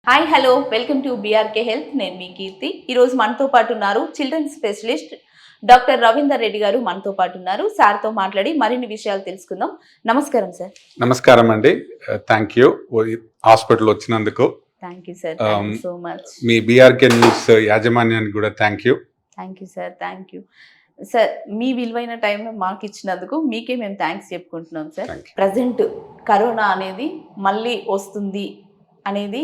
Hi hello welcome to BRK health. నేను మీ కీర్తి. ఈరోజు మనతో పాటు ఉన్నారు children specialist doctor Ravinder Reddy గారు మనతో పాటు ఉన్నారు. సార్తో మాట్లాడి మరిన్ని విషయాలు తెలుసుకుందాం. నమస్కారం సార్. నమస్కారం అండి. థ్యాంక్ యూ హాస్పిటల్ వచ్చినందుకు. Thank you sir. Thank you so much. మీ బీఆర్కే న్యూస్ యాజమాన్యానికి కూడా thank you. Thank you sir. Thank you sir. మీ విలువైన టైం మాకు ఇచ్చినందుకు మీకే మేము థ్యాంక్స్ చెప్పుకుంటున్నాం సార్. ప్రజెంట్ కరోనా అనేది మళ్ళీ వస్తుంది అనేది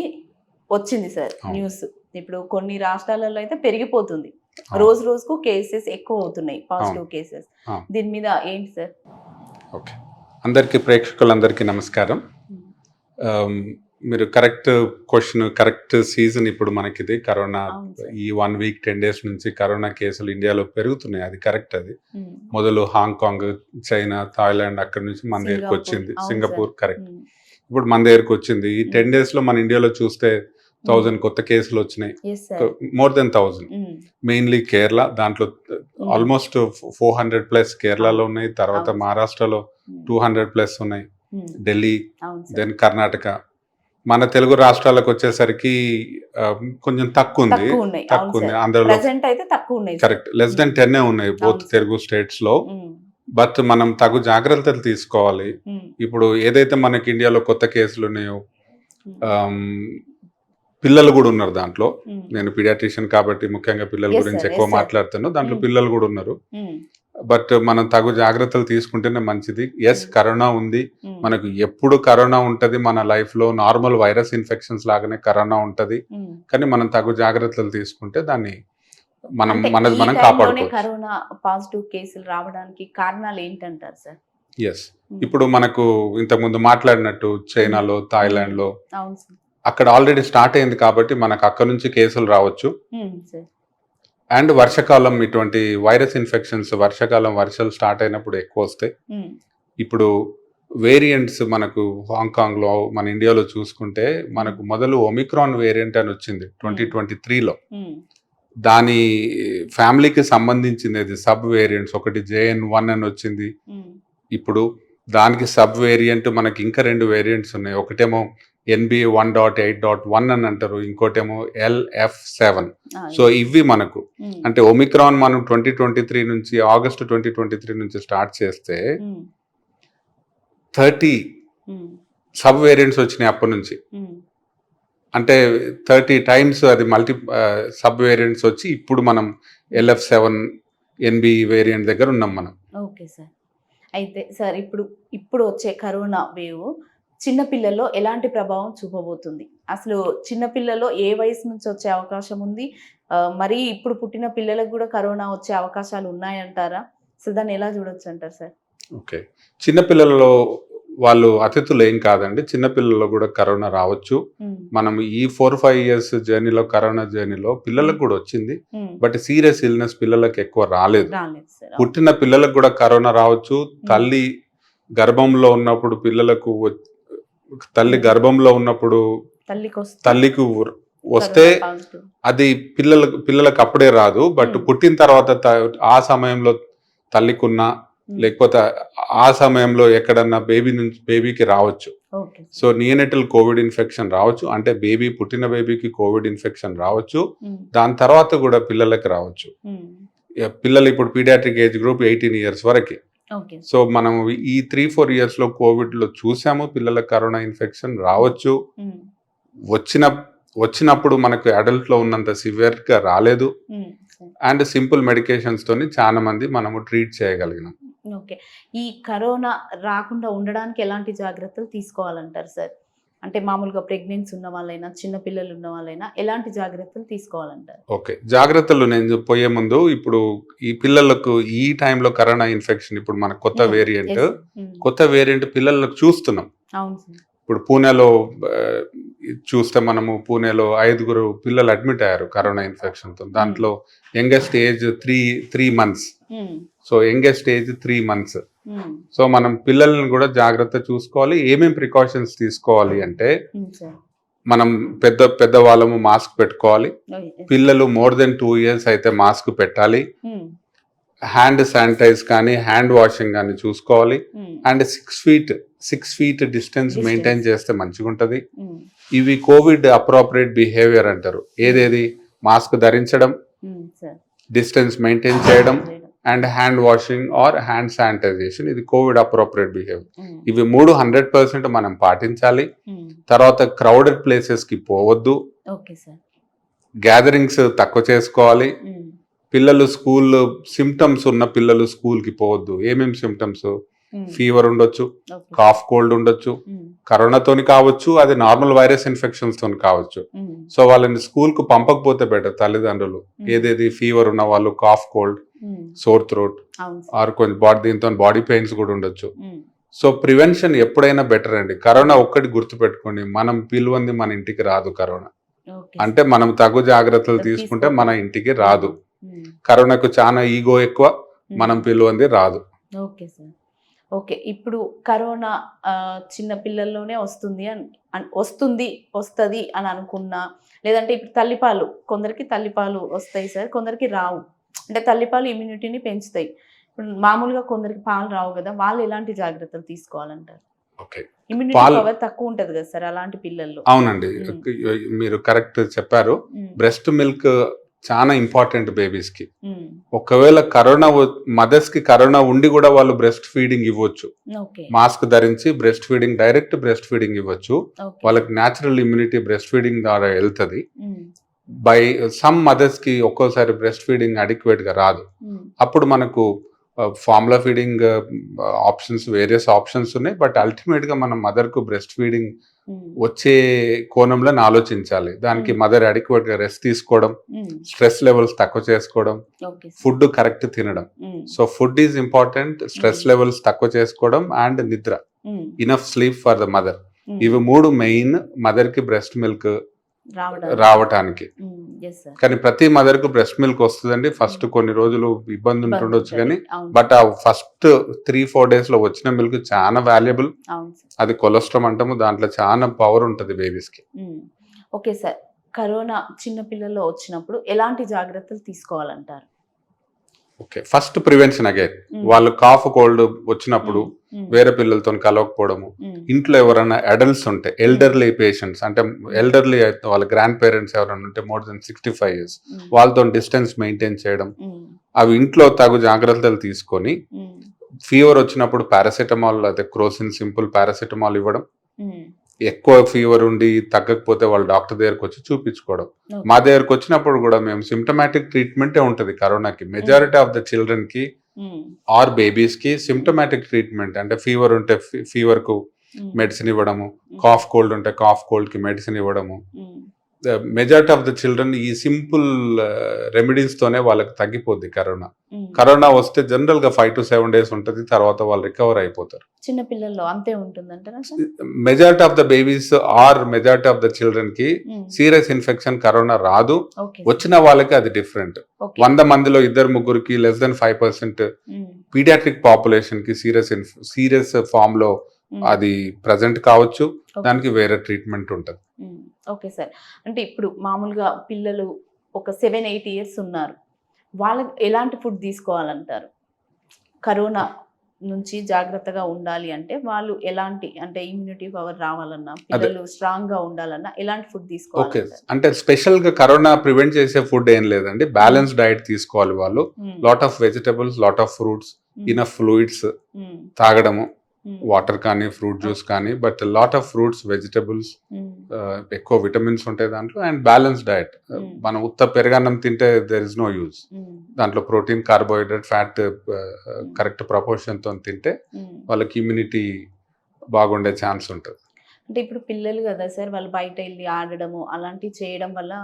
వచ్చింది సార్ న్యూస్. ఇప్పుడు కొన్ని రాష్ట్రాలలో అయితే పెరిగిపోతుంది, రోజు రోజుకు కేసెస్ ఎక్కువ అవుతున్నాయి, పాజిటివ్ కేసెస్. దీని మీద ఏంటి సార్? ఓకే, అందరికీ ప్రేక్షకులందరికీ నమస్కారం. మీరు కరెక్ట్ క్వశ్చన్, కరెక్ట్ సీజన్. ఇప్పుడు మనకిది కరోనా ఈ 1 వీక్ 10 days నుంచి కరోనా కేసులు ఇండియాలో పెరుగుతున్నాయి. అది కరెక్ట్. అది మొదలు హాంకాంగ్, చైనా, థాయిలాండ్ అక్కడి నుంచి మన దగ్గరికి వచ్చింది. Singapore correct. ఇప్పుడు మన దగ్గరికి వచ్చింది. ఈ 10 days లో మన ఇండియాలో చూస్తే 1000 కొత్త కేసులు వచ్చినాయి, మోర్ దెన్ 1000. మెయిన్లీ కేరళ, దాంట్లో ఆల్మోస్ట్ 400+ కేరళలో ఉన్నాయి. తర్వాత మహారాష్ట్రలో 200+ ఉన్నాయి, ఢిల్లీ, దెన్ కర్ణాటక. మన తెలుగు రాష్ట్రాలకు వచ్చేసరికి కొంచెం తక్కువ ఉంది. అందులో కరెక్ట్ లెస్ దెన్ 10 ఉన్నాయి బోత్ తెలుగు స్టేట్స్ లో. బట్ మనం తగు జాగ్రత్తలు తీసుకోవాలి. ఇప్పుడు ఏదైతే మనకి ఇండియాలో కొత్త కేసులు ఉన్నాయో, పిల్లలు కూడా ఉన్నారు దాంట్లో. నేను పీడియాట్రిషియన్ కాబట్టి ముఖ్యంగా పిల్లల గురించి ఎక్కువ మాట్లాడుతాను. దాంట్లో పిల్లలు కూడా ఉన్నారు. బట్ మనం తగు జాగ్రత్తలు తీసుకుంటేనే మంచిది. ఎస్, కరోనా ఉంది, మనకు ఎప్పుడు కరోనా ఉంటది. మన లైఫ్ లో నార్మల్ వైరస్ ఇన్ఫెక్షన్స్ లాగానే కరోనా ఉంటది. కానీ మనం తగు జాగ్రత్తలు తీసుకుంటే దాన్ని మనం కాపాడుకోవచ్చు. కరోనా పాజిటివ్ కేసులు రావడానికి కారణాలు ఏంటంటారు సార్? ఎస్, ఇప్పుడు మనకు ఇంతకుముందు మాట్లాడినట్టు చైనాలో, థాయిలాండ్ లో అక్కడ ఆల్రెడీ స్టార్ట్ అయింది కాబట్టి మనకు అక్కడ నుంచి కేసులు రావచ్చు. అండ్ వర్షాకాలం, ఇటువంటి వైరస్ ఇన్ఫెక్షన్స్ వర్షాకాలం, వర్షాలు స్టార్ట్ అయినప్పుడు ఎక్కువ వస్తాయి. ఇప్పుడు వేరియంట్స్ మనకు హాంకాంగ్ లో, మన ఇండియాలో చూసుకుంటే మనకు మొదలు ఒమిక్రాన్ వేరియంట్ అని వచ్చింది 2023లో. దాని ఫ్యామిలీకి సంబంధించింది సబ్ వేరియంట్స్. ఒకటి JN.1 అని వచ్చింది. ఇప్పుడు దానికి సబ్ వేరియంట్ మనకి ఇంకా 2 వేరియంట్స్ ఉన్నాయి. ఒకటేమో NB1.8.1 అని అంటారు, ఇంకోటేమో LF7. సో ఇవి మనకు అంటే ఒమిక్రాన్ మనం 2023 నుంచి, ఆగస్టు 2023 నుంచి స్టార్ట్ చేస్తే 30 సబ్ వేరియంట్స్ వచ్చినాయి అప్పటి నుంచి. అంటే 30 times అది సబ్ వేరియంట్స్ వచ్చి ఇప్పుడు మనం LF7 NB వేరియంట్ దగ్గర ఉన్నాం మనం. Okay sir. అయితే సార్ ఇప్పుడు వచ్చే కరోనా వేవ్ చిన్నపిల్లల్లో ఎలాంటి ప్రభావం చూపబోతుంది? అసలు చిన్నపిల్లల్లో ఏ వయసు నుంచి వచ్చే అవకాశం ఉంది? మరి ఇప్పుడు పుట్టిన పిల్లలకు కూడా కరోనా వచ్చే అవకాశాలు ఉన్నాయంటారా? అసలు దాన్ని ఎలా చూడొచ్చు అంటారు సార్? ఓకే, చిన్నపిల్లలలో వాళ్ళు అతిథులు ఏం కాదండి. చిన్నపిల్లల్లో కూడా కరోనా రావచ్చు. మనం ఈ 4-5 years జర్నీలో, కరోనా జర్నీలో పిల్లలకు కూడా వచ్చింది. బట్ సీరియస్ ఇల్నెస్ పిల్లలకు ఎక్కువ రాలేదు. పుట్టిన పిల్లలకు కూడా కరోనా రావచ్చు. తల్లి గర్భంలో ఉన్నప్పుడు పిల్లలకు, తల్లి గర్భంలో ఉన్నప్పుడు తల్లికి వస్తే అది పిల్లలకు అప్పుడే రాదు. బట్ పుట్టిన తర్వాత ఆ సమయంలో తల్లికున్న, లేకపోతే ఆ సమయంలో ఎక్కడన్నా బేబీకి రావచ్చు. సో నియోనెటల్ కోవిడ్ ఇన్ఫెక్షన్ రావచ్చు. అంటే పుట్టిన బేబీకి కోవిడ్ ఇన్ఫెక్షన్ రావచ్చు. దాని తర్వాత కూడా పిల్లలకి రావచ్చు. పిల్లలు ఇప్పుడు పీడియాట్రిక్ ఏజ్ గ్రూప్ 18 years వరకు. సో మనం ఈ 3-4 years లో కోవిడ్ లో చూసాము పిల్లలకు కరోనా ఇన్ఫెక్షన్ రావచ్చు. వచ్చినప్పుడు మనకు అడల్ట్ లో ఉన్నంత సివియర్ గా రాలేదు. అండ్ సింపుల్ మెడికేషన్స్ తోని చాలా మంది మనము ట్రీట్ చేయగలిగినాం. ఓకే, ఈ కరోనా రాకుండా ఉండడానికి ఎలాంటి జాగ్రత్తలు తీసుకోవాలంటారు సార్? అంటే మామూలుగా ప్రెగ్నెన్సీ ఉన్న వాళ్ళైనా, చిన్న పిల్లలు ఉన్న వాళ్ళైనా ఎలాంటి జాగ్రత్తలు తీసుకోవాలంటారు? ఓకే, జాగ్రత్తలు నేను పోయే ముందు, ఇప్పుడు ఈ పిల్లలకు ఈ టైంలో కరోనా ఇన్ఫెక్షన్, ఇప్పుడు మన కొత్త వేరియంట్ పిల్లలకు చూస్తున్నాం. ఇప్పుడు పూణేలో చూస్తే మనము పూణేలో 5 పిల్లలు అడ్మిట్ అయ్యారు కరోనా ఇన్ఫెక్షన్ తో. దాంట్లో youngest age 3 months. So youngest age 3 months. So మనం పిల్లల్ని కూడా జాగ్రత్త చూసుకోవాలి. ఏమేమి ప్రికాషన్స్ తీసుకోవాలి అంటే, మనం పెద్ద వాళ్ళము మాస్క్ పెట్టుకోవాలి. పిల్లలు మోర్ దెన్ 2 years అయితే మాస్క్ పెట్టాలి. హ్యాండ్ శానిటైజ్ కానీ హ్యాండ్ వాషింగ్ కానీ చూసుకోవాలి. అండ్ 6 feet డిస్టెన్స్ మెయింటైన్ చేస్తే మంచిగా ఉంటుంది. ఇవి కోవిడ్ అప్రోప్రియేట్ బిహేవియర్ అంటారు. ఏదేది మాస్క్ ధరించడం, డిస్టెన్స్ మెయింటైన్ చేయడం and hand washing or hand sanitization, ఇది కోవిడ్ అప్రోప్రియేట్ బిహేవియర్. ఇవి 100% మనం పాటించాలి. తర్వాత క్రౌడెడ్ ప్లేసెస్ కి పోవద్దు, గ్యాదరింగ్స్ తక్కువ చేసుకోవాలి. పిల్లలు స్కూల్ సిమ్టమ్స్ ఉన్న పిల్లలు స్కూల్ కి పోవద్దు. ఏమేమి సిమ్టమ్స్? ఫీవర్ ఉండొచ్చు, కాఫ్ కోల్డ్ ఉండొచ్చు, కరోనాతోని కావచ్చు, అది నార్మల్ వైరస్ ఇన్ఫెక్షన్స్ తోని కావచ్చు. సో వాళ్ళని స్కూల్ కు పంపకపోతే బెటర్ తల్లిదండ్రులు. ఏదేది ఫీవర్ ఉన్న వాళ్ళు cough cold, sore throat or కొంచెం దీంతో బాడీ పెయిన్స్ కూడా ఉండొచ్చు. సో ప్రివెన్షన్ ఎప్పుడైనా బెటర్ అండి. కరోనా ఒక్కటి గుర్తుపెట్టుకోండి, మనం పిలువంది మన ఇంటికి రాదు. కరోనా అంటే మనం తగు జాగ్రత్తలు తీసుకుంటే మన ఇంటికి రాదు. కరోనాకు చాలా ఈగో ఎక్కువ, మనం పిలువంది రాదు. Okay sir. ఓకే, ఇప్పుడు కరోనా చిన్న పిల్లల్లోనే వస్తుంది వస్తుంది అని అనుకున్నా, లేదంటే ఇప్పుడు తల్లిపాలు, కొందరికి తల్లిపాలు వస్తాయి సార్, కొందరికి రావు. అంటే తల్లిపాలు ఇమ్యూనిటీని పెంచుతాయి. ఇప్పుడు మామూలుగా కొందరికి పాలు రావు కదా, వాళ్ళు ఎలాంటి జాగ్రత్తలు తీసుకోవాలంటారు? ఇమ్యూనిటీ పవర్ తక్కువ ఉంటది కదా సార్ అలాంటి పిల్లల్లో. అవునండి, మీరు కరెక్ట్ చెప్పారు. బ్రెస్ట్ మిల్క్ చాలా ఇంపార్టెంట్ బేబీస్ కి. ఒకవేళ కరోనా మదర్స్ కి కరోనా ఉండి కూడా వాళ్ళు బ్రెస్ట్ ఫీడింగ్ ఇవ్వచ్చు. మాస్క్ ధరించి breast feeding, direct breast feeding ఇవ్వచ్చు. వాళ్ళకి న్యాచురల్ ఇమ్యూనిటీ బ్రెస్ట్ ఫీడింగ్ ద్వారా వెళ్తుంది. బై సమ్ మదర్స్ కి ఒక్కోసారి బ్రెస్ట్ ఫీడింగ్ అడిక్వేట్ గా రాదు. అప్పుడు మనకు formula feeding options, various options ఉన్నాయి. బట్ అల్టిమేట్ గా మనం మదర్ కు బ్రెస్ట్ ఫీడింగ్ వచ్చే కోణంలో ఆలోచించాలి. దానికి మదర్ అడిక్వేట్ గా రెస్ట్ తీసుకోవడం, స్ట్రెస్ లెవెల్స్ తక్కువ చేసుకోవడం, ఫుడ్ కరెక్ట్ తినడం. So food is important, stress levels తక్కువ చేసుకోవడం అండ్ నిద్ర, enough sleep for the mother. ఇవి 3 మెయిన్ మదర్ కి బ్రెస్ట్ మిల్క్ రావటానికి. కానీ ప్రతి మదర్ కు బ్రెస్ట్ మిల్క్ వస్తుందండి. ఫస్ట్ కొన్ని రోజులు ఇబ్బంది ఉంటుండొచ్చు, కానీ బట్ ఆ ఫస్ట్ 3-4 days లో వచ్చిన మిల్క్ చాలా వాల్యుబుల్. అది కొలెస్ట్రాల్ అంటాము, దాంట్లో చాలా పవర్ ఉంటుంది బేబీస్ కి. ఓకే సార్, కరోనా చిన్న పిల్లల్లో వచ్చినప్పుడు ఎలాంటి జాగ్రత్తలు తీసుకోవాలంటారు? Okay, first prevention again. వాళ్ళు కాఫ్ కోల్డ్ వచ్చినప్పుడు వేరే పిల్లలతో కలవకపోవడము. ఇంట్లో ఎవరైనా అడల్ట్స్ ఉంటే, ఎల్డర్లీ పేషెంట్స్ అంటే ఎల్డర్లీ వాళ్ళ గ్రాండ్ పేరెంట్స్ ఎవరైనా ఉంటే more than 65 years, వాళ్ళతో డిస్టెన్స్ మెయింటైన్ చేయడం. అవి ఇంట్లో తగు జాగ్రత్తలు తీసుకొని, ఫీవర్ వచ్చినప్పుడు పారాసెటమాల్, అదే క్రోసిన్ సింపుల్ పారాసెటమాల్ ఇవ్వడం. ఎక్కువ ఫీవర్ ఉండి తగ్గకపోతే వాళ్ళు డాక్టర్ దగ్గరకు వచ్చి చూపించుకోవడం. మా దగ్గరకు వచ్చినప్పుడు కూడా మేము సిమ్టమాటిక్ ట్రీట్మెంటే ఉంటుంది కరోనాకి. మెజారిటీ ఆఫ్ ద చిల్డ్రన్ కి ఆర్ బేబీస్ కి సిమ్టమాటిక్ ట్రీట్మెంట్ అంటే ఫీవర్ ఉంటే ఫీవర్ కు మెడిసిన్ ఇవ్వడము, కాఫ్ కోల్డ్ ఉంటే కాఫ్ కోల్డ్ కి మెడిసిన్ ఇవ్వడము. మెజారిటీ ఆఫ్ ద చిల్డ్రన్ ఈ సింపుల్ రెమెడీస్ తోనే వాళ్ళకి తగ్గిపోద్ది కరోనా. కరోనా వస్తే జనరల్ గా 5 to 7 days ఉంటుంది, తర్వాత వాళ్ళు రికవర్ అయిపోతారు. చిన్న పిల్లల్లో అంతే ఉంటుందంటారా? Majority of the babies or majority of the children కి సీరియస్ ఇన్ఫెక్షన్ కరోనా రాదు. వచ్చిన వాళ్ళకి అది డిఫరెంట్. 100 మందిలో 2-3కి less than 5% పీడియాట్రిక్ పాపులేషన్ కి సీరియస్ ఫామ్ లో అది ప్రజెంట్ కావచ్చు. దానికి వేరే ట్రీట్మెంట్ ఉంటుంది. ఓకే సార్, అంటే ఇప్పుడు మామూలుగా పిల్లలు ఒక 7-8 years ఉన్నారు, వాళ్ళకి ఎలాంటి ఫుడ్ తీసుకోవాలంటారు? కరోనా నుంచి జాగ్రత్తగా ఉండాలి అంటే వాళ్ళు ఎలాంటి, అంటే ఇమ్యూనిటీ పవర్ రావాలన్నా, పిల్లలు స్ట్రాంగ్ గా ఉండాలన్నా ఎలాంటి ఫుడ్ తీసుకోవాలి? ఓకే, అంటే స్పెషల్ గా కరోనా ప్రివెంట్ చేసే ఫుడ్ ఏం లేదండి. బ్యాలెన్స్ డైట్ తీసుకోవాలి వాళ్ళు. Lot of vegetables, lot of fruits, enough fluids తాగడము, వాటర్ కానీ ఫ్రూట్ జ్యూస్ కానీ, but lot of fruits, vegetables, ఎక్కువ విటమిన్స్ ఉంటాయి దాంట్లో. And balance diet. మనం ఉత్త పెరగన్నం తింటే దేర్ ఇస్ నో యూజ్. దాంట్లో protein, carbohydrate, fat correct proportion తో తింటే వాళ్ళకి ఇమ్యూనిటీ బాగుండే ఛాన్స్ ఉంటుంది. అంటే ఇప్పుడు పిల్లలు కదా సార్, వాళ్ళు బయట వెళ్ళి ఆడడము అలాంటివి చేయడం వల్ల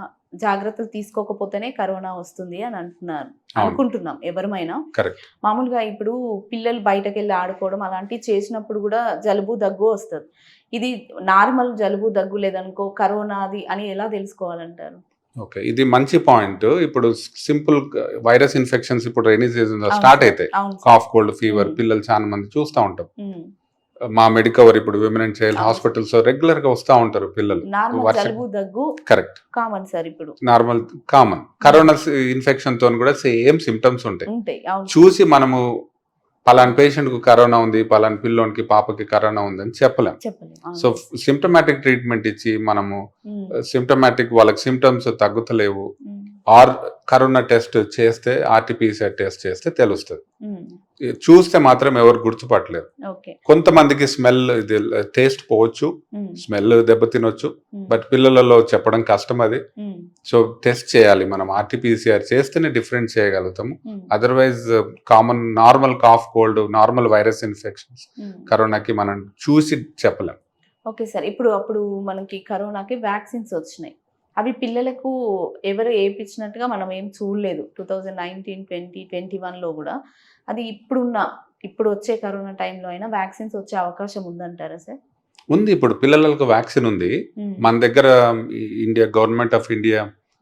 జాగ్రత్తలు తీసుకోకపోతేనే కరోనా వస్తుంది అని అనుకుంటున్నాం ఎవరమైనా. మామూలుగా ఇప్పుడు పిల్లలు బయటకు వెళ్ళి ఆడుకోవడం అలాంటివి చేసినప్పుడు కూడా జలుబు దగ్గు వస్తుంది. ఇది నార్మల్ జలుబు దగ్గు లేదనుకో కరోనాది అని ఎలా తెలుసుకోవాలంటారు? ఓకే, ఇది మంచి పాయింట్. ఇప్పుడు సింపుల్ వైరస్ ఇన్ఫెక్షన్స్ ఇప్పుడు రైనీ సీజన్ లో స్టార్ట్ అవుతాయి. కాఫ్ కోల్డ్ ఫీవర్ పిల్లలు చాలా మంది చూస్తూ ఉంటాం. మా మెడికవర్ ఇప్పుడు విమెన్ అండ్ చైల్డ్ అవును. హాస్పిటల్స్ రెగ్యులర్ గా వస్తూ ఉంటారు పిల్లలు. నార్మల్ వర్షం జలుబు దగ్గు కరెక్ట్ కామన్ సార్ ఇప్పుడు నార్మల్ కామన్ కరోనా ఇన్ఫెక్షన్ తో కూడా సేమ్ సిమ్టమ్స్ ఉంటాయి. ఉంటాయి. అవును చూసి మనము పలానా పేషెంట్ కు కరోనా ఉంది, పలానా పిల్లోనికి పాపకి కరోనా ఉంది అని చెప్పలేం. చెప్పలేం. అవును. సో సిమ్టమాటిక్ ట్రీట్మెంట్ ఇచ్చి మనము సిమ్టమాటిక్ వాళ్ళకి సిమ్టమ్స్ తగ్గుతలేవు ఉమ్, ఆర్ కరోనా టెస్ట్ చేస్తే ఆర్టీపీసీఆర్ టెస్ట్ చేస్తే తెలుస్తుంది. ఉమ్, చూస్తే మాత్రం ఎవరు గుర్తుపట్టలేరు. ఓకే. కొంతమందికి స్మెల్ ఇది టేస్ట్ పోవచ్చు, ఉమ్, స్మెల్ దెబ్బతినొచ్చు, ఉమ్, బట్ పిల్లలలో చెప్పడం కష్టం అది. ఉమ్, సో టెస్ట్ చేయాలి మనం, ఆర్టీపీసీఆర్ చేస్తేనే డిఫరెంట్ చేయగలుగుతాము. Um, otherwise common normal cough cold normal virus infections um. కరోనాకి మనం చూసి చెప్పలేం. ఓకే సార్, ఇప్పుడు అప్పుడు మనకి కరోనాకి వ్యాక్సిన్స్ వచ్చినాయి. అవి పిల్లలకు ఎవరు వేయించినట్టుగా మనం ఏం చూడలేదు 2019, 20, 21లో కూడా. అది ఇప్పుడు వచ్చే కరోనా టైంలో అయినా వ్యాక్సిన్స్ వచ్చే అవకాశం ఉందంటారా సార్? ఉంది, ఇప్పుడు పిల్లలకు వ్యాక్సిన్ ఉంది ఉమ్, మన దగ్గర. India government of India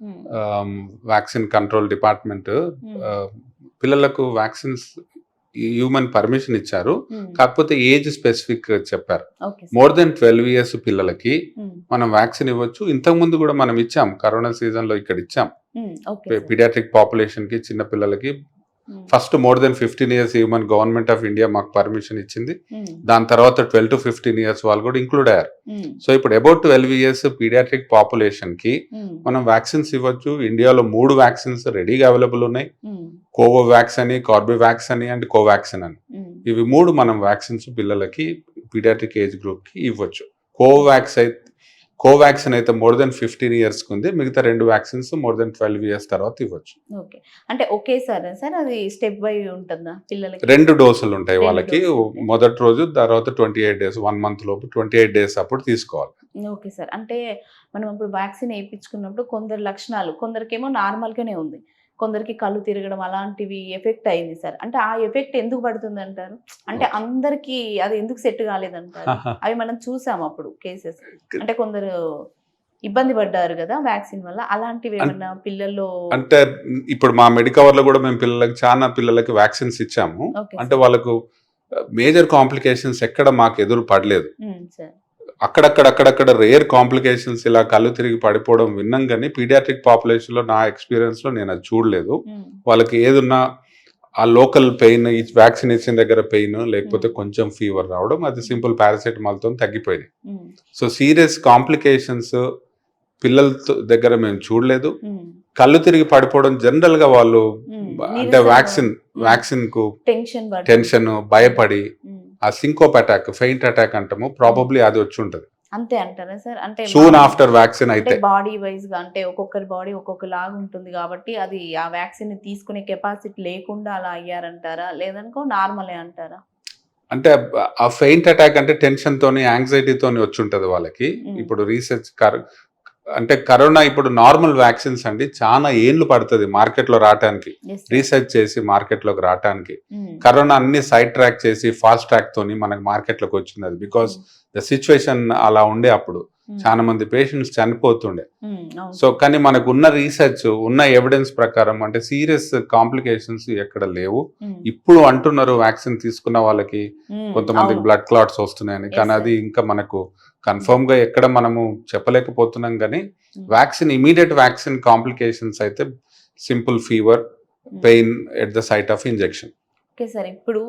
um, vaccine control department um, పిల్లలకు వ్యాక్సిన్స్ హ్యూమన్ పర్మిషన్ ఇచ్చారు. ఉమ్. కాకపోతే ఏజ్ స్పెసిఫిక్ చెప్పారు. Okay sir. More than 12 years పిల్లలకి ఉమ్, మనం వ్యాక్సిన్ ఇవ్వచ్చు. ఇంతకు ముందు కూడా మనం ఇచ్చాం, కరోనా సీజన్ లో ఇక్కడ ఇచ్చాం. Um, okay sir. Paediatric population కి, చిన్న పిల్లలకి um, first more than 15 years human government of India మాకు పర్మిషన్ ఇచ్చింది. ఉమ్, దాని తర్వాత 12 to 15 years వాళ్ళు కూడా ఇంక్లూడ్ అయ్యారు. ఉమ్, సో ఇప్పుడు అబౌట్ 12 years పీడియాట్రిక్ పాపులేషన్ కి ఉమ్, మనం వ్యాక్సిన్స్ ఇవ్వచ్చు. ఇండియాలో 3 వ్యాక్సిన్స్ రెడీగా అవైలబుల్ ఉన్నాయి. ఉమ్, కోవోవాక్స్ అని, కార్బివాక్స్ అని అండ్ కోవాక్సిన్ అని. ఉమ్, ఇవి 3 మనం వ్యాక్సిన్స్ పిల్లలకి పీడియాట్రిక్ ఏజ్ గ్రూప్ కి ఇవ్వచ్చు. కోవాక్సిన్ అయితే మోర్ దెన్ 15 years ఉంది. మిగతా 2 వ్యాక్సిన్స్ మోర్ దెన్ 12 years తర్వాత ఇవ్వచ్చు. ఓకే. అంటే ఒకేసారి సార్ అది స్టెప్ బై ఉంటుందా పిల్లలకి? 2 డోసులు ఉంటాయి 2 వాళ్ళకి. డోసులు ఉంటాయి. మొదటి రోజు, తర్వాత 28 days, 1 month లోపు 28 days అప్పుడు తీసుకోవాలి. Okay sir. అంటే మనం ఇప్పుడు వ్యాక్సిన్ వేయించుకున్నప్పుడు కొందరు లక్షణాలు, కొందరికేమో నార్మల్గానే ఉంది, కొందరికి కళ్ళు తిరగడం అలాంటివి ఎఫెక్ట్ అయింది సార్. అంటే ఆ ఎఫెక్ట్ ఎందుకు పడుతుంది అంటారు? అంటే అందరికి అది ఎందుకు సెట్ కాలేదంటారు? అవి మనం చూసాం అప్పుడు కేసెస్. అంటే కొందరు ఇబ్బంది పడ్డారు కదా వ్యాక్సిన్ వల్ల. అలాంటివి ఏమన్నా పిల్లల్లో? అంటే ఇప్పుడు మా మెడికవర్ లో కూడా మేము చాలా పిల్లలకి వ్యాక్సిన్స్ ఇచ్చాము. ఓకే అంటే వాళ్ళకు మేజర్ కాంప్లికేషన్స్ ఎక్కడ మాకు ఎదురు పడలేదు. సార్. అక్కడక్కడ రేర్ కాంప్లికేషన్స్ ఇలా కళ్ళు తిరిగి పడిపోవడం విన్నాం, కానీ పీడియాట్రిక్ పాపులేషన్ లో నా ఎక్స్పీరియన్స్ లో నేను అది చూడలేదు. వాళ్ళకి ఏదున్నా ఆ లోకల్ పెయిన్, ఈ వ్యాక్సిన్ ఇచ్చిన దగ్గర పెయిన్, లేకపోతే కొంచెం ఫీవర్ రావడం, అది సింపుల్ పారాసెటమాల్ తో తగ్గిపోయింది. సో సీరియస్ కాంప్లికేషన్స్ పిల్లల దగ్గర మేము చూడలేదు. కళ్ళు తిరిగి పడిపోవడం జనరల్ గా వాళ్ళు అంటే వ్యాక్సిన్ కు టెన్షన్, భయపడి ఆ సింకోప్ అటాక్, ఫెయింట్ అటాక్ అంటాము, ప్రాబబ్లీ అది వచ్చి ఉంటది. అంతే అంటారా సార్? అంటే సూన్ ఆఫ్టర్ వ్యాక్సిన్ అయితే బాడీ వైజ్ గా, అంటే ఒక్కొక్కరి బాడీ ఒక్కొక్క లాగా ఉంటుంది కాబట్టి అది ఆ వ్యాక్సిన్ తీసుకునే కెపాసిటీ లేకుండా అలా అయ్యారంటారా, లేదనుకో నార్మలే అంటారా? అంటే ఆ ఫెయింట్ అటాక్ అంటే టెన్షన్ తోని, యాంగ్జైటీ తోని వచ్చి ఉంటది వాళ్ళకి. ఇప్పుడు రీసెర్చ్ అంటే కరోనా ఇప్పుడు నార్మల్ వ్యాక్సిన్స్ అండి చాలా ఏళ్ళు పడుతుంది మార్కెట్ లో రావడానికి, రీసెర్చ్ చేసి మార్కెట్ లోకి రావడానికి. కరోనా అన్ని సైడ్ ట్రాక్ చేసి ఫాస్ట్ ట్రాక్ తోని మనకు మార్కెట్ లోకి వచ్చింది. అది బికాస్ ద సిచ్యువేషన్ అలా ఉండే, అప్పుడు చాలా మంది పేషెంట్స్ చనిపోతుండే. సో కానీ మనకు ఉన్న రీసెర్చ్, ఉన్న ఎవిడెన్స్ ప్రకారం అంటే సీరియస్ కాంప్లికేషన్స్ ఎక్కడ లేవు. ఇప్పుడు అంటున్నారు వ్యాక్సిన్ తీసుకున్న వాళ్ళకి కొంతమందికి బ్లడ్ క్లాట్స్ వస్తున్నాయని, కానీ అది ఇంకా మనకు కన్ఫర్మ్ గా ఎక్కడ మనము చెప్పలేకపోతున్నాం. కానీ వ్యాక్సిన్, ఇమీడియట్ వ్యాక్సిన్ కాంప్లికేషన్స్ అయితే simple fever, pain at the site of injection. Okay sir. ఇప్పుడు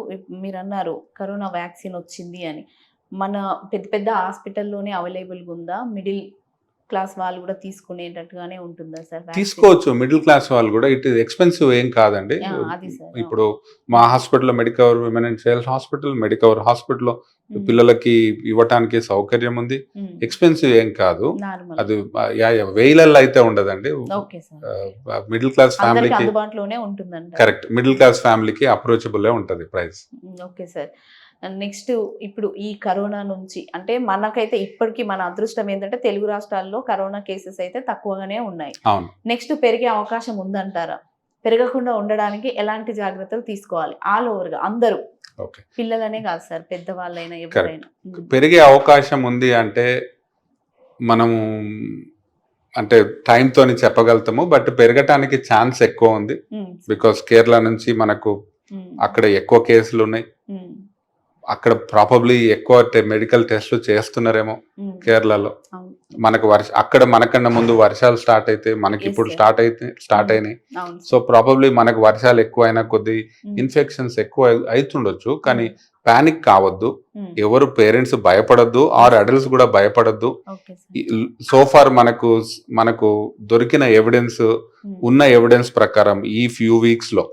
మీరు అన్నారు కరోనా వ్యాక్సిన్ వచ్చింది అని, మన పెద్ద పెద్ద హాస్పిటల్లోనే అవైలబుల్గా ఉందా? మిడిల్ క్లాస్ వాళ్ళు కూడా తీసుకునేటట్టుగానే ఉంటుందా సార్? తీసుకోవచ్చు, మిడిల్ క్లాస్ వాళ్ళు కూడా. ఇట్ ఈస్ ఎక్స్పెన్సివ్ ఏం కాదండి. ఇప్పుడు మా హాస్పిటల్లో Medicover women and child hospital, Medicover హాస్పిటల్లో పిల్లలకి ఇవ్వటానికి సౌకర్యం ఉంది. ఎక్స్పెన్సివ్ ఏం కాదు. అది వేలల్లో అయితే ఉండదండి. మిడిల్ క్లాస్ ఫ్యామిలీకి అందుబాటులోనే ఉంటుందండి. కరెక్ట్, మిడిల్ క్లాస్ ఫ్యామిలీకి అప్రోచబుల్ ఉంటది ప్రైస్. Okay sir. నెక్స్ట్ ఇప్పుడు ఈ కరోనా నుంచి, అంటే మనకైతే ఇప్పటికీ మన అదృష్టం ఏంటంటే తెలుగు రాష్ట్రాల్లో కరోనా కేసెస్ అయితే తక్కువగానే ఉన్నాయి. నెక్స్ట్ పెరిగే అవకాశం ఉందంటారా? పెరగకుండా ఉండడానికి ఎలాంటి జాగ్రత్తలు తీసుకోవాలి ఆల్ ఓవర్ గా అందరూ? పిల్లలనే కాదు సార్, పెద్దవాళ్ళైనా ఎవరైనా. పెరిగే అవకాశం ఉంది అంటే మనము అంటే టైం తోని చెప్పగలుగుతాము, బట్ పెరగటానికి ఛాన్స్ ఎక్కువ ఉంది. బికాస్ కేరళ నుంచి మనకు అక్కడ ఎక్కువ కేసులు ఉన్నాయి. అక్కడ ప్రాబబ్లీ ఎక్కువ మెడికల్ టెస్ట్లు చేస్తున్నారేమో కేరళలో. మనకు అక్కడ మనకన్నా ముందు వర్షాలు స్టార్ట్ అయితే మనకి ఇప్పుడు స్టార్ట్ అయినాయి. సో ప్రాబబ్లీ మనకు వర్షాలు ఎక్కువ అయినా కొద్ది ఇన్ఫెక్షన్స్ ఎక్కువ అవుతుండొచ్చు. కానీ పానిక్ కావద్దు, ఎవరు పేరెంట్స్ భయపడద్దు, ఆర్ అడల్ట్స్ కూడా భయపడద్దు. సోఫార్ మనకు దొరికిన ఎవిడెన్స్, ఉన్న ఎవిడెన్స్ ప్రకారం ఈ ఫ్యూ వీక్స్ లో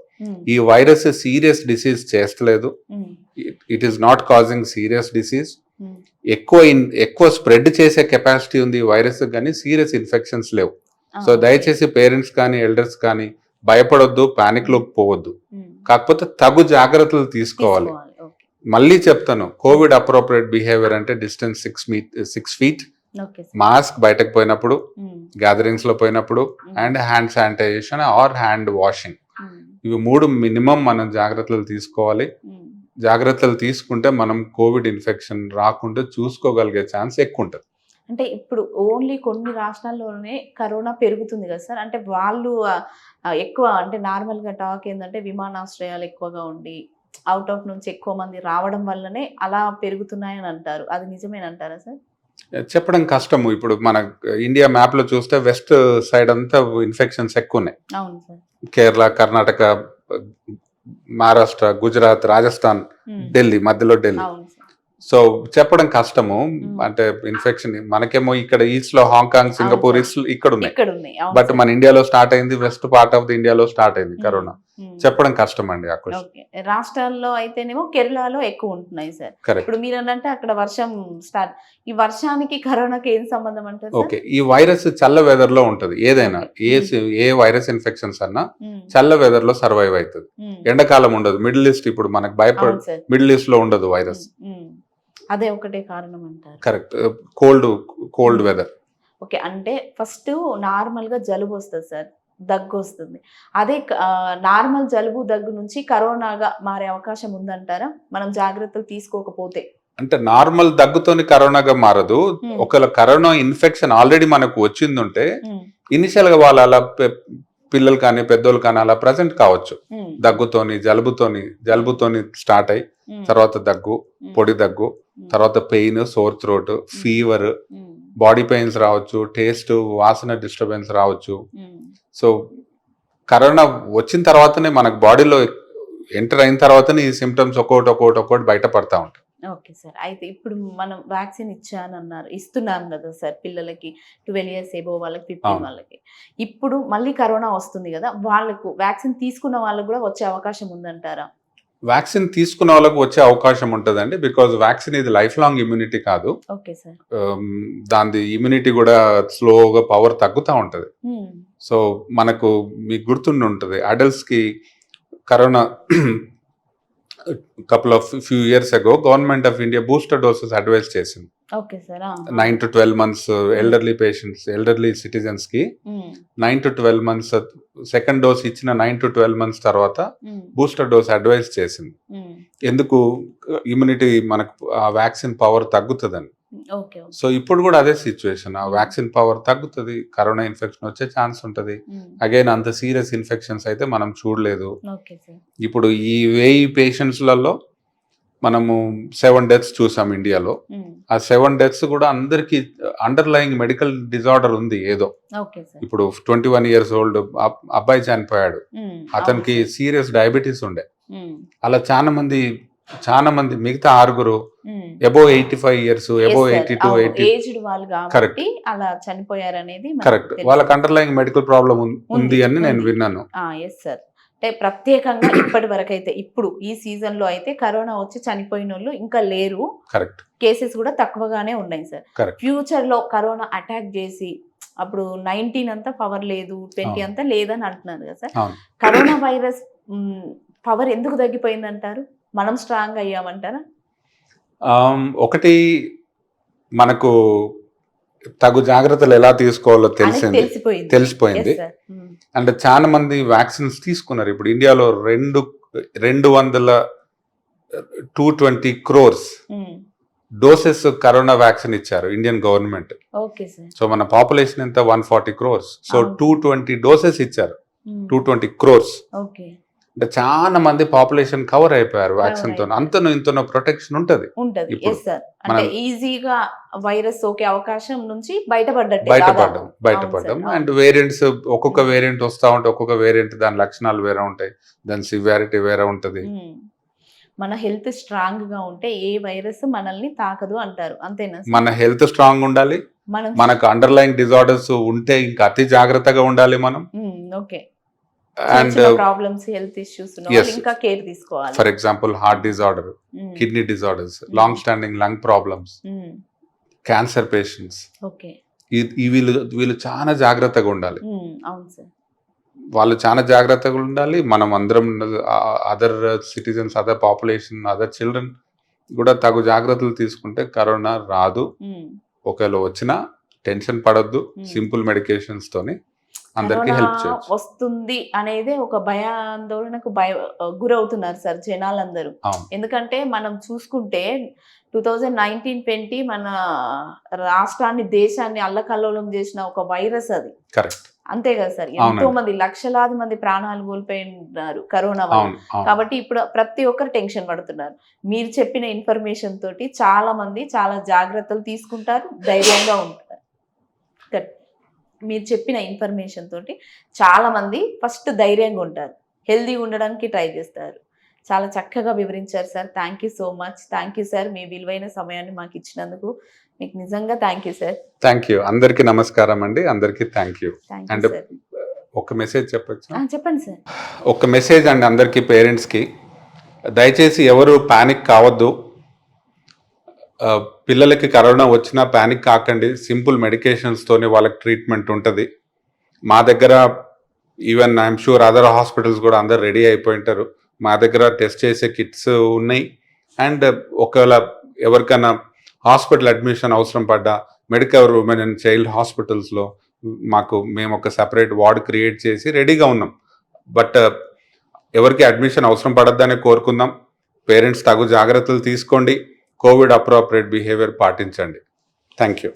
ఈ వైరస్ సీరియస్ డిసీజ్ చేస్తలేదు. It is not causing serious disease. ఎక్కువ స్ప్రెడ్ చేసే కెపాసిటీ ఉంది ఈ వైరస్, కానీ సీరియస్ ఇన్ఫెక్షన్స్ లేవు. సో దయచేసి పేరెంట్స్ కానీ ఎల్డర్స్ కానీ భయపడొద్దు, పానిక్ లోకి పోవద్దు. కాకపోతే తగు జాగ్రత్తలు తీసుకోవాలి. మళ్ళీ చెప్తాను, కోవిడ్ అప్రోప్రియేట్ బిహేవియర్ అంటే డిస్టెన్స్ 6 feet, మాస్క్ బయటకు పోయినప్పుడు, గ్యాదరింగ్స్ లో పోయినప్పుడు, and hand sanitization or hand washing. ఇవి 3 మినిమం మనం జాగ్రత్తలు తీసుకోవాలి. జాగ్రత్తలు తీసుకుంటే మనం కోవిడ్ ఇన్ఫెక్షన్ రాకుండా చూసుకోగలిగే ఛాన్స్ ఎక్కువ ఉంటుంది. అంటే ఇప్పుడు ఓన్లీ కొన్ని రాష్ట్రాల్లోనే కరోనా పెరుగుతుంది కదా సార్, అంటే వాళ్ళు ఎక్కువ అంటే నార్మల్గా టాక్ ఏంటంటే విమానాశ్రయాలు ఎక్కువగా ఉండి అవుట్ ఆఫ్ నుంచి ఎక్కువ మంది రావడం వల్లనే అలా పెరుగుతున్నాయని అంటారు. అది నిజమేనంటారా సార్? చెప్పడం కష్టము. ఇప్పుడు మన ఇండియా మ్యాప్ లో చూస్తే వెస్ట్ సైడ్ అంతా ఇన్ఫెక్షన్స్ ఎక్కువ ఉన్నాయి. అవును సార్. కేరళ, కర్ణాటక, మహారాష్ట్ర, గుజరాత్, రాజస్థాన్, ఢిల్లీ, మధ్యలో ఢిల్లీ. సో చెప్పడం కష్టము. అంటే ఇన్ఫెక్షన్ మనకేమో ఇక్కడ ఈస్ట్ లో హాంకాంగ్, సింగపూర్ ఇక్కడ ఉన్నాయి. బట్ మన ఇండియాలో స్టార్ట్ అయింది, వెస్ట్ పార్ట్ ఆఫ్ ది ఇండియాలో స్టార్ట్ అయింది కరోనా. చెప్పడం కష్టం అండి. రాష్ట్రాల్లో అయితేనేమో కేరళలో ఎక్కువ ఉంటున్నాయి సార్. ఇప్పుడు మీరు అంటే అక్కడ వర్షం స్టార్ట్, ఈ వర్షానికి కరోనాకి ఏం సంబంధం అంటారు? ఓకే, ఈ వైరస్ చల్ల వెదర్ లో ఉంటది. ఏదైనా ఏ వైరస్ ఇన్ఫెక్షన్స్ అన్నా చల్ల వెదర్ లో సర్వైవ్ అవుతుంది. ఎండాకాలం ఉండదు. మిడిల్ ఈస్ట్ ఇప్పుడు మనకు మిడిల్ ఈస్ట్ లో ఉండదు వైరస్. అదే ఒకటే కారణం అంటారు. కరెక్ట్. Cold weather. ఓకే, అంటే ఫస్ట్ నార్మల్ గా జలుబు వస్తుంది సార్, దగ్గు వస్తుంది. అదే నార్మల్ జలుబు దగ్గు నుంచి కరోనాగా మారే అవకాశం ఉందంటారా మనం జాగ్రత్తలు తీసుకోకపోతే? అంటే నార్మల్ దగ్గుతోని కరోనాగా మారదు. ఒకవేళ కరోనా ఇన్ఫెక్షన్ ఆల్రెడీ మనకు వచ్చిందంటే ఇనిషియల్ గా వాళ్ళు అలా పిల్లలు కానీ పెద్దోళ్ళు కానీ అలా ప్రజెంట్ కావచ్చు. దగ్గుతోని జలుబుతోని స్టార్ట్ అయ్యి తర్వాత దగ్గు, పొడి దగ్గు, తర్వాత pain, sore throat, fever, body pains రావచ్చు, టేస్ట్ వాసన డిస్టర్బెన్స్ రావచ్చు. సో కరోనా వచ్చిన తర్వాతనే మనకు బాడీలో ఎంటర్ అయిన తర్వాతనే ఈ సిమ్టమ్స్ ఒక్కొక్కటి బయటపడతా ఉంటాయి. Okay sir. అయితే ఇప్పుడు మనం వ్యాక్సిన్ ఇస్తున్నాను కదా సార్ పిల్లలకి 12 years ఏబో వాళ్ళకి, 15 వాళ్ళకి. ఇప్పుడు మళ్ళీ కరోనా వస్తుంది కదా, వాళ్ళకు వ్యాక్సిన్ తీసుకున్న వాళ్ళకు కూడా వచ్చే అవకాశం ఉందంటారా? వ్యాక్సిన్ తీసుకున్న వాళ్ళకు వచ్చే అవకాశం ఉంటుందండి. బికాజ్ వ్యాక్సిన్ ఇది లైఫ్ లాంగ్ ఇమ్యూనిటీ కాదు. Okay sir. దాని ఇమ్యూనిటీ కూడా స్లోగా పవర్ తగ్గుతూ ఉంటుంది. సో మనకు మీకు గుర్తుండి ఉంటుంది, అడల్ట్స్ కి corona few years ago government of India booster doses advise చేసింది. 9 to 12 months elderly patients, elderly citizens కి 9 to 12 months సెకండ్ డోస్ ఇచ్చిన 9 to 12 months తర్వాత బూస్టర్ డోస్ అడ్వైజ్ చేసింది. ఎందుకు? ఇమ్యూనిటీ మనకు ఆ వ్యాక్సిన్ పవర్ తగ్గుతుందని. సో ఇప్పుడు కూడా అదే సిచ్యువేషన్. ఆ వ్యాక్సిన్ పవర్ తగ్గుతుంది, కరోనా ఇన్ఫెక్షన్ వచ్చే ఛాన్స్ ఉంటుంది. అగైన్ అంత సీరియస్ ఇన్ఫెక్షన్స్ అయితే మనం చూడలేదు. ఇప్పుడు ఈ 1000 పేషెంట్స్లలో మనము 7 deaths చూసాం ఇండియాలో. ఆ 7 deaths కూడా అందరికి అండర్లయింగ్ మెడికల్ డిజార్డర్ ఉంది ఏదో. ఇప్పుడు 21 years old అబ్బాయి చనిపోయాడు, అతనికి సీరియస్ డయాబెటీస్ ఉండే. అలా చాలా మంది మిగతా 6 అబోవ్ 85 years, అబోవ్ 82, 80 కరెక్ట్ అలా చనిపోయారు అనేది కరెక్ట్. వాళ్ళకి అండర్లయింగ్ మెడికల్ ప్రాబ్లం ఉంది అని నేను విన్నాను. అంటే ప్రత్యేకంగా ఇప్పటి వరకు అయితే ఇప్పుడు ఈ సీజన్ లో అయితే కరోనా వచ్చి చనిపోయిన వాళ్ళు ఇంకా లేరు. కరెక్ట్. కేసెస్ కూడా తక్కువగానే ఉన్నాయి సార్. ఫ్యూచర్ లో కరోనా అటాక్ చేసి అప్పుడు 19 అంతా పవర్ లేదు, 20 అంతా లేదని అంటున్నారు కదా సార్. కరోనా వైరస్ పవర్ ఎందుకు తగ్గిపోయింది అంటారు? మనం స్ట్రాంగ్ అయ్యామంటారా? ఒకటి మనకు తగు జాగ్రత్తలు ఎలా తీసుకోవాలో తెలిసిపోయింది. అంటే చాలా మంది వ్యాక్సిన్స్ తీసుకున్నారు. ఇప్పుడు ఇండియాలో 220 crores డోసెస్ కరోనా వ్యాక్సిన్ ఇచ్చారు ఇండియన్ గవర్నమెంట్. సో మన పాపులేషన్ ఎంత? 140 crores. సో 220 doses ఇచ్చారు, 220 crores. అంటే చాలా మంది పాపులేషన్ కవర్ అయిపోయారు వ్యాక్సిన్ తో. అయిపోయారు. అంతను ఇంతనో ప్రొటెక్షన్ ఉంటది ఉంటది. ఇప్పుడు. Yes sir. అంటే మనం- ఈజీగా వైరస్ సోకే అవకాశం నుంచి బయటపడ్డట్టే బయటపడ్డం దాదాపు. అవును సార్, అండ్ అవును. వేరియంట్స్ ఒక్కొక్క Mm. వేరియంట్ వస్తా ఉంటే ఒక్కొక్క వేరియంట్ దాని లక్షణాలు వేరే ఉంటాయి, దాని సివియారిటీ వేరే ఉంటది. ఉమ్. మన హెల్త్ స్ట్రాంగ్ గా ఉంటే ఏ వైరస్ మనల్ని తాకదు అంటారు, అంతేనా సార్? మన హెల్త్ స్ట్రాంగ్ ఉండాలి, మనం మనకు అండర్లైన్ డిజార్డర్స్ ఉంటే ఇంకా అతి జాగ్రత్తగా ఉండాలి మనం. Okay. And problems, health issues Yes. ఇంకా కేర్ తీసుకోవాలి. For example heart disorder, um. Kidney disorders, long standing lung problems, um. Cancer patients, okay. వీళ్ళు చాలా జాగ్రత్తగా ఉండాలి. అవును సార్. వాళ్ళు చాలా జాగ్రత్తగా ఉండాలి. మనం అందరం other citizens, other population, other children కూడా తగు జాగ్రత్తలు తీసుకుంటే కరోనా రాదు. ఉమ్. ఒకవేళ వచ్చినా టెన్షన్ పడొద్దు, Hmm. సింపుల్ మెడికేషన్స్ తోని అందరికి కరోనా హెల్ప్ చేయొచ్చు. వస్తుంది అనేది ఒక భయాందోళనకు గురవుతున్నారు సార్ జనాలందరూ. అవును, ఎందుకంటే మనం చూసుకుంటే 2019-20 మన రాష్ట్రాన్ని, దేశాన్ని అల్లకల్లోలం చేసిన ఒక వైరస్ అది, కరెక్ట్. అంతే కదా సార్? ఎంతో మంది, లక్షలాది మంది ప్రాణాలు కోల్పోయినారు కరోనా వల్ల. అవును, అవును. కాబట్టి ఇప్పుడు ప్రతి ఒక్కరు టెన్షన్ పడుతున్నారు. మీరు చెప్పిన ఇన్ఫర్మేషన్ తోటి చాలా మంది చాలా జాగ్రత్తలు తీసుకుంటారు, ధైర్యంగా ఉంటారు. మీరు చెప్పిన ఇన్ఫర్మేషన్ తోటి చాలా మంది ఫస్ట్ ధైర్యంగా ఉంటారు, హెల్దీగా ఉండడానికి ట్రై చేస్తారు. చాలా చక్కగా వివరించారు సార్. Thank you so much. Thank you sir, మీ విలువైన సమయాన్ని మాకు ఇచ్చినందుకు మీకు నిజంగా thank you sir. Thank you. అందరికీ నమస్కారం అండి. అందరికీ thank you. Thank you and sir. ఒక మెసేజ్ చెప్పచ్చు. చెప్పండి సార్. ఒక మెసేజ్ అండి అందరికీ, పేరెంట్స్కి, దయచేసి ఎవరు ప్యానిక్ కావద్దు. పిల్లలకి కరోనా వచ్చినా ప్యానిక్ కాకండి. సింపుల్ మెడికేషన్స్తోనే వాళ్ళకి ట్రీట్మెంట్ ఉంటుంది. మా దగ్గర even I'm sure other hospitals కూడా అందరు రెడీ అయిపోయి ఉంటారు. మా దగ్గర టెస్ట్ చేసే కిట్స్ ఉన్నాయి. అండ్ ఒకవేళ ఎవరికైనా హాస్పిటల్ అడ్మిషన్ అవసరం పడ్డా మెడికవర్ ఉమెన్ అండ్ చైల్డ్ హాస్పిటల్స్లో మేము ఒక సెపరేట్ వార్డ్ క్రియేట్ చేసి రెడీగా ఉన్నాం. బట్ ఎవరికి అడ్మిషన్ అవసరం పడద్దని కోరుకుందాం. పేరెంట్స్ తగు జాగ్రత్తలు తీసుకోండి, కోవిడ్ అప్రోప్రియేట్ బిహేవియర్ పాటించండి. Thank you.